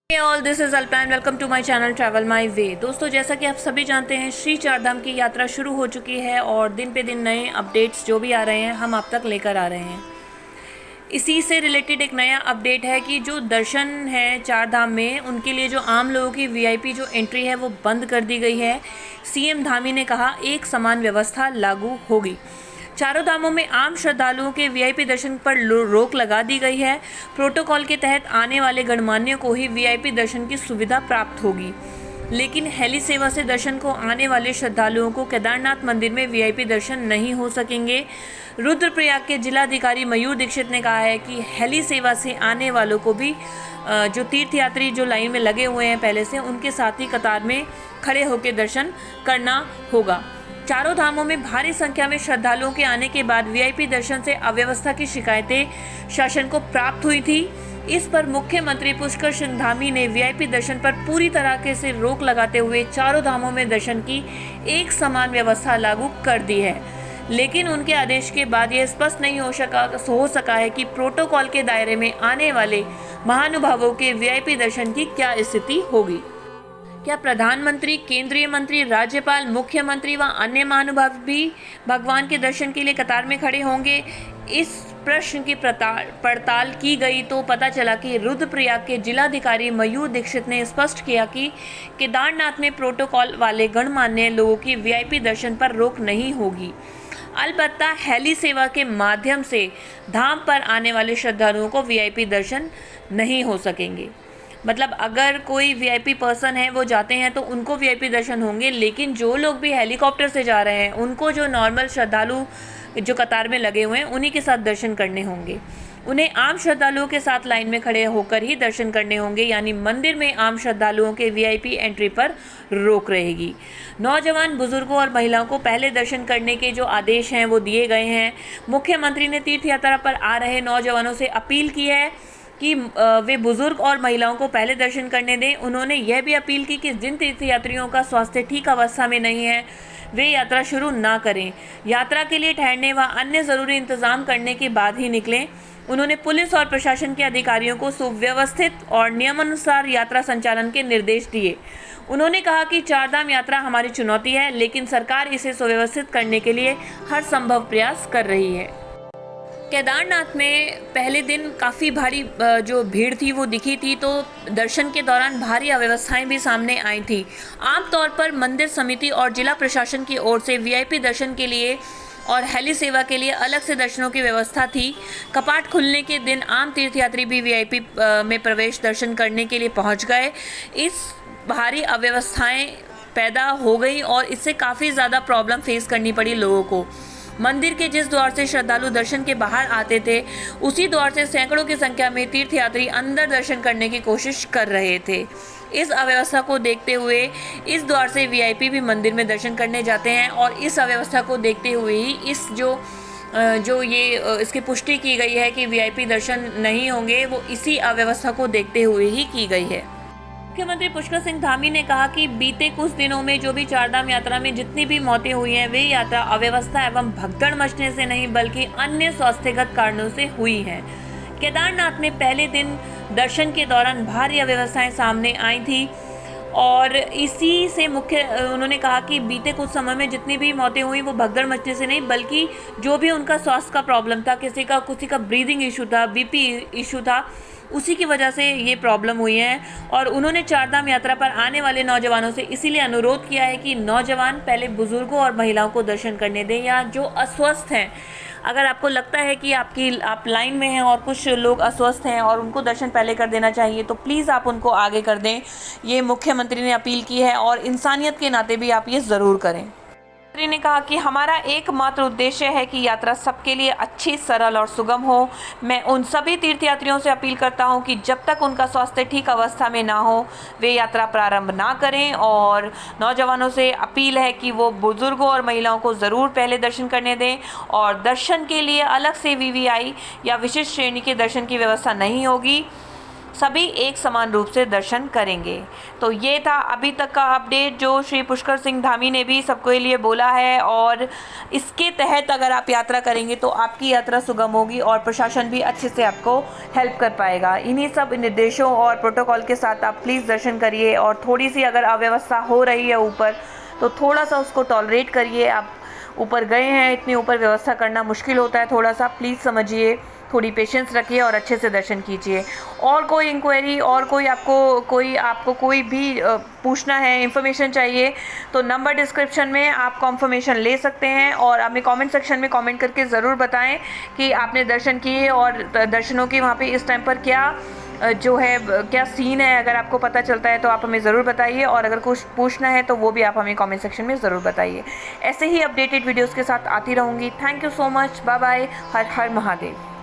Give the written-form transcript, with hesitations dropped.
Hey all, this is Alpan. Welcome to my channel Travel My Way। दोस्तों, जैसा कि आप सभी जानते हैं, श्री चारधाम की यात्रा शुरू हो चुकी है और दिन पे दिन नए अपडेट्स जो भी आ रहे हैं हम आप तक लेकर आ रहे हैं। इसी से रिलेटेड एक नया अपडेट है कि जो दर्शन है चारधाम में, उनके लिए जो आम लोगों की वीआईपी जो एंट्री है वो बंद कर दी गई है। सीएम धामी ने कहा एक समान व्यवस्था लागू होगी। चारों धामों में आम श्रद्धालुओं के वीआईपी दर्शन पर रोक लगा दी गई है। प्रोटोकॉल के तहत आने वाले गणमान्यों को ही वीआईपी दर्शन की सुविधा प्राप्त होगी, लेकिन हेली सेवा से दर्शन को आने वाले श्रद्धालुओं को केदारनाथ मंदिर में वीआईपी दर्शन नहीं हो सकेंगे। रुद्रप्रयाग के जिलाधिकारी मयूर दीक्षित ने कहा है कि हेली सेवा से आने वालों को भी जो तीर्थयात्री जो लाइन में लगे हुए हैं पहले से, उनके साथ ही कतार में खड़े होकर दर्शन करना होगा। चारों धामों में भारी संख्या में श्रद्धालुओं के आने के बाद वीआईपी दर्शन से अव्यवस्था की शिकायतें शासन को प्राप्त हुई थी। इस पर मुख्यमंत्री पुष्कर सिंह धामी ने वीआईपी दर्शन पर पूरी तरह से रोक लगाते हुए चारों धामों में दर्शन की एक समान व्यवस्था लागू कर दी है, लेकिन उनके आदेश के बाद यह स्पष्ट नहीं हो सका है कि प्रोटोकॉल के दायरे में आने वाले महानुभावों के वीआईपी दर्शन की क्या स्थिति होगी। क्या प्रधानमंत्री, केंद्रीय मंत्री, राज्यपाल, मुख्यमंत्री व अन्य महानुभाव भी भगवान के दर्शन के लिए कतार में खड़े होंगे? इस प्रश्न की पड़ताल की गई तो पता चला कि रुद्रप्रयाग के जिलाधिकारी मयूर दीक्षित ने स्पष्ट किया कि केदारनाथ में प्रोटोकॉल वाले गणमान्य लोगों की वीआईपी दर्शन पर रोक नहीं होगी। अलबत्ता हेली सेवा के माध्यम से धाम पर आने वाले श्रद्धालुओं को वीआईपी दर्शन नहीं हो सकेंगे। मतलब अगर कोई वीआईपी पर्सन है वो जाते हैं तो उनको वीआईपी दर्शन होंगे, लेकिन जो लोग भी हेलीकॉप्टर से जा रहे हैं उनको, जो नॉर्मल श्रद्धालु जो कतार में लगे हुए हैं, उन्हीं के साथ दर्शन करने होंगे। उन्हें आम श्रद्धालुओं के साथ लाइन में खड़े होकर ही दर्शन करने होंगे, यानी मंदिर में आम श्रद्धालुओं के वीआईपी एंट्री पर रोक रहेगी। नौजवान, बुजुर्गों और महिलाओं को पहले दर्शन करने के जो आदेश हैं वो दिए गए हैं। मुख्यमंत्री ने तीर्थ यात्रा पर आ रहे नौजवानों से अपील की है कि वे बुजुर्ग और महिलाओं को पहले दर्शन करने दें। उन्होंने यह भी अपील की कि जिन तीर्थयात्रियों का स्वास्थ्य ठीक अवस्था में नहीं है वे यात्रा शुरू ना करें। यात्रा के लिए ठहरने व अन्य ज़रूरी इंतजाम करने के बाद ही निकलें। उन्होंने पुलिस और प्रशासन के अधिकारियों को सुव्यवस्थित और नियमानुसार यात्रा संचालन के निर्देश दिए। उन्होंने कहा कि चारधाम यात्रा हमारी चुनौती है, लेकिन सरकार इसे सुव्यवस्थित करने के लिए हर संभव प्रयास कर रही है। केदारनाथ में पहले दिन काफ़ी भारी जो भीड़ थी वो दिखी थी, तो दर्शन के दौरान भारी अव्यवस्थाएं भी सामने आई थी। आमतौर पर मंदिर समिति और जिला प्रशासन की ओर से वीआईपी दर्शन के लिए और हेली सेवा के लिए अलग से दर्शनों की व्यवस्था थी। कपाट खुलने के दिन आम तीर्थयात्री भी वीआईपी में प्रवेश दर्शन करने के लिए पहुंच गए। इस भारी अव्यवस्थाएं पैदा हो गई और इससे काफ़ी ज़्यादा प्रॉब्लम फेस करनी पड़ी लोगों को। मंदिर के जिस द्वार से श्रद्धालु दर्शन के बाहर आते थे, उसी द्वार से सैकड़ों की संख्या में तीर्थयात्री अंदर दर्शन करने की कोशिश कर रहे थे। इस अव्यवस्था को देखते हुए इस द्वार से वीआईपी भी मंदिर में दर्शन करने जाते हैं और इस अव्यवस्था को देखते हुए ही इस इसकी पुष्टि की गई है कि वीआईपी दर्शन नहीं होंगे, वो इसी अव्यवस्था को देखते हुए ही की गई है। मुख्यमंत्री पुष्कर सिंह धामी ने कहा कि बीते कुछ दिनों में जो भी चारधाम यात्रा में जितनी भी मौतें हुई हैं, वे यात्रा अव्यवस्था एवं भगदड़ मचने से नहीं बल्कि अन्य स्वास्थ्यगत कारणों से हुई हैं। केदारनाथ में पहले दिन दर्शन के दौरान भारी अव्यवस्थाएं सामने आई थी और इसी से उन्होंने कहा कि बीते कुछ समय में जितनी भी मौतें हुई वो भगदड़ मचने से नहीं बल्कि जो भी उनका स्वास्थ्य का प्रॉब्लम था, किसी का ब्रीदिंग इशू था, बीपी इशू था, उसी की वजह से ये प्रॉब्लम हुई है। और उन्होंने चारधाम यात्रा पर आने वाले नौजवानों से इसीलिए अनुरोध किया है कि नौजवान पहले बुजुर्गों और महिलाओं को दर्शन करने दें, या जो अस्वस्थ हैं, अगर आपको लगता है कि आप लाइन में हैं और कुछ लोग अस्वस्थ हैं और उनको दर्शन पहले कर देना चाहिए, तो प्लीज़ आप उनको आगे कर दें। ये मुख्यमंत्री ने अपील की है और इंसानियत के नाते भी आप ये ज़रूर करें। मंत्री ने कहा कि हमारा एकमात्र उद्देश्य है कि यात्रा सबके लिए अच्छी, सरल और सुगम हो। मैं उन सभी तीर्थयात्रियों से अपील करता हूं कि जब तक उनका स्वास्थ्य ठीक अवस्था में ना हो वे यात्रा प्रारंभ ना करें, और नौजवानों से अपील है कि वो बुजुर्गों और महिलाओं को ज़रूर पहले दर्शन करने दें और दर्शन के लिए अलग से वीवीआई या विशिष्ट श्रेणी के दर्शन की व्यवस्था नहीं होगी। सभी एक समान रूप से दर्शन करेंगे। तो ये था अभी तक का अपडेट जो श्री पुष्कर सिंह धामी ने भी सबके लिए बोला है, और इसके तहत अगर आप यात्रा करेंगे तो आपकी यात्रा सुगम होगी और प्रशासन भी अच्छे से आपको हेल्प कर पाएगा। इन्हीं सब निर्देशों और प्रोटोकॉल के साथ आप प्लीज़ दर्शन करिए, और थोड़ी सी अगर अव्यवस्था हो रही है ऊपर तो थोड़ा सा उसको टॉलरेट करिए। आप ऊपर गए हैं, इतनी ऊपर व्यवस्था करना मुश्किल होता है, थोड़ा सा प्लीज़ समझिए, थोड़ी पेशेंस रखिए और अच्छे से दर्शन कीजिए। और कोई इंक्वायरी और कोई आपको कोई भी पूछना है, इन्फॉर्मेशन चाहिए, तो नंबर डिस्क्रिप्शन में आप कॉन्फर्मेशन ले सकते हैं, और हमें कमेंट सेक्शन में कमेंट करके ज़रूर बताएं कि आपने दर्शन किए और दर्शनों की वहाँ पे इस टाइम पर क्या सीन है। अगर आपको पता चलता है तो आप हमें ज़रूर बताइए, और अगर कुछ पूछना है तो वो भी आप हमें कमेंट सेक्शन में ज़रूर बताइए। ऐसे ही अपडेटेड वीडियोज़ के साथ आती रहूँगी। Thank you so much, bye bye, हर हर महादेव।